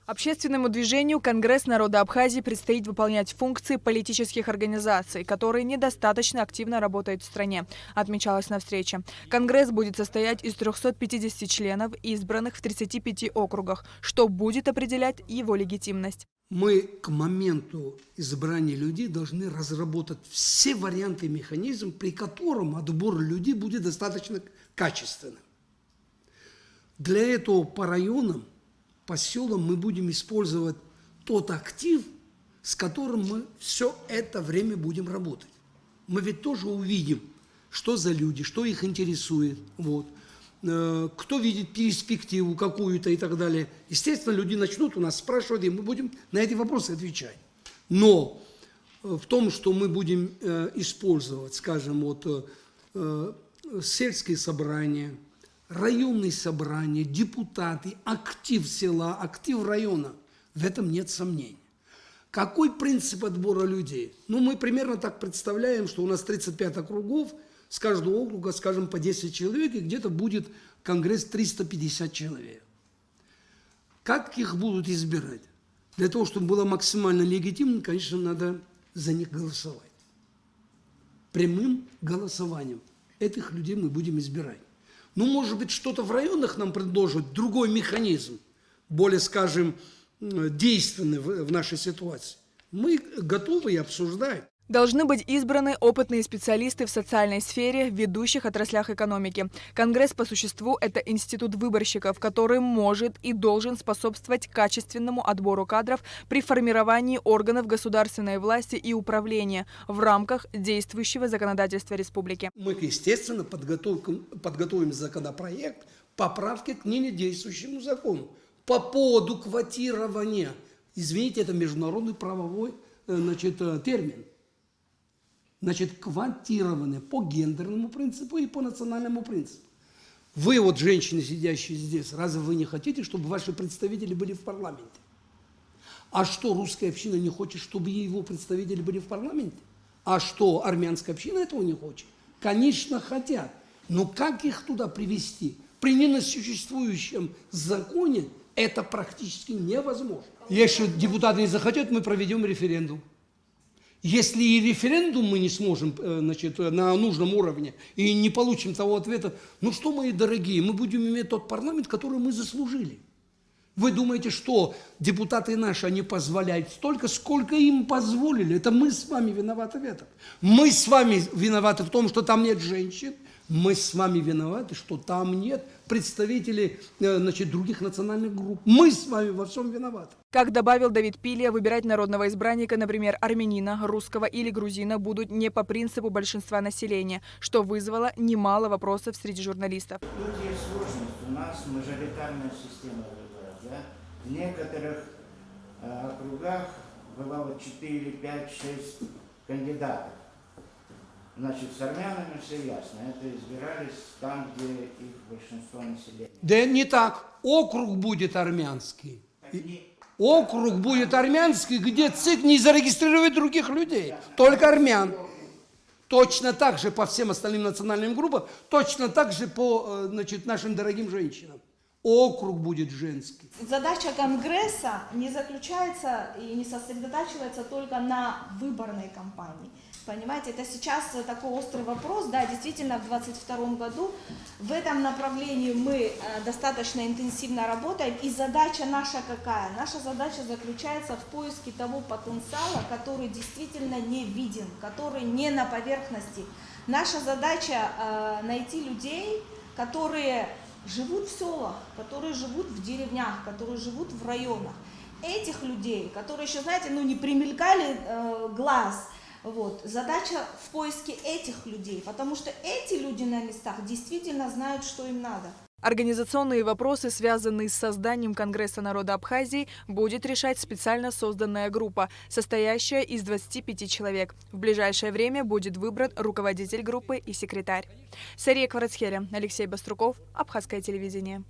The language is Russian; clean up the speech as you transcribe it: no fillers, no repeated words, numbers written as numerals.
Общественному движению «Конгресс народа Абхазии» предстоит выполнять функции политических организаций, которые недостаточно активно работают в стране, отмечалось на встрече. Конгресс будет состоять из 350 членов, избранных в 35 округах, что будет определять его легитимность. Мы к моменту избрания людей должны разработать все варианты и механизм, при котором отбор людей будет достаточно качественным. Для этого по районам, по селам мы будем использовать тот актив, с которым мы все это время будем работать. Мы ведь тоже увидим, что за люди, что их интересует, вот. Кто видит перспективу какую-то и так далее. Естественно, люди начнут у нас спрашивать, и мы будем на эти вопросы отвечать. Но в том, что мы будем использовать, скажем, вот сельские собрания, районные собрания, депутаты, актив села, актив района, в этом нет сомнений. Какой принцип отбора людей? Ну, мы примерно так представляем, что у нас 35 округов, с каждого округа, скажем, по 10 человек, и где-то будет конгресс 350 человек. Как их будут избирать? Для того, чтобы было максимально легитимно, конечно, надо за них голосовать. Прямым голосованием этих людей мы будем избирать. Ну, может быть, что-то в районах нам предложат, другой механизм, более, скажем, действенный в нашей ситуации. Мы готовы и обсуждаем. Должны быть избраны опытные специалисты в социальной сфере, в ведущих отраслях экономики. Конгресс по существу – это институт выборщиков, который может и должен способствовать качественному отбору кадров при формировании органов государственной власти и управления в рамках действующего законодательства республики. Мы, естественно, подготовим законопроект поправки к ныне действующему закону по поводу квотирования. Извините, это международный правовой термин. Значит, квотированы по гендерному принципу и по национальному принципу. Вы, вот женщины, сидящие здесь, разве вы не хотите, чтобы ваши представители были в парламенте? А что, русская община не хочет, чтобы его представители были в парламенте? А что, армянская община этого не хочет? Конечно, хотят. Но как их туда привести? При несуществующем законе это практически невозможно. Если депутаты не захотят, мы проведем референдум. Если и референдум мы не сможем, значит, на нужном уровне и не получим того ответа, ну что, мои дорогие, мы будем иметь тот парламент, который мы заслужили. Вы думаете, что депутаты наши, они позволяют столько, сколько им позволили? Это мы с вами виноваты в этом. Мы с вами виноваты в том, что там нет женщин. Мы с вами виноваты, что там нет представителей, значит, других национальных групп. Мы с вами во всем виноваты. Как добавил Давид Пилья, выбирать народного избранника, например, армянина, русского или грузина, будут не по принципу большинства населения, что вызвало немало вопросов среди журналистов. Тут есть сложность. У нас мажоритарная система выборов. Да? В некоторых округах бывало 4, 5, 6 кандидатов. Значит, с армянами все ясно. Это избирались там, где их большинство населения. Да не так. Округ будет армянский. Округ будет армянский, где ЦИК не зарегистрирует других людей, только армян. Точно так же по всем остальным национальным группам, точно так же по, значит, нашим дорогим женщинам. Округ будет женский. Задача Конгресса не заключается и не сосредотачивается только на выборной кампании. Понимаете, это сейчас такой острый вопрос. Да, действительно, в 2022 году в этом направлении мы достаточно интенсивно работаем. И задача наша какая? Наша задача заключается в поиске того потенциала, который действительно не виден, который не на поверхности. Наша задача найти людей, которые живут в селах, которые живут в деревнях, которые живут в районах. Этих людей, которые еще, знаете, ну не примелькали глаз. Вот. Задача в поиске этих людей, потому что эти люди на местах действительно знают, что им надо. Организационные вопросы, связанные с созданием Конгресса народа Абхазии, будет решать специально созданная группа, состоящая из 25 человек. В ближайшее время будет выбран руководитель группы и секретарь. Сария Кварацхеля, Алексей Баструков, Абхазское телевидение.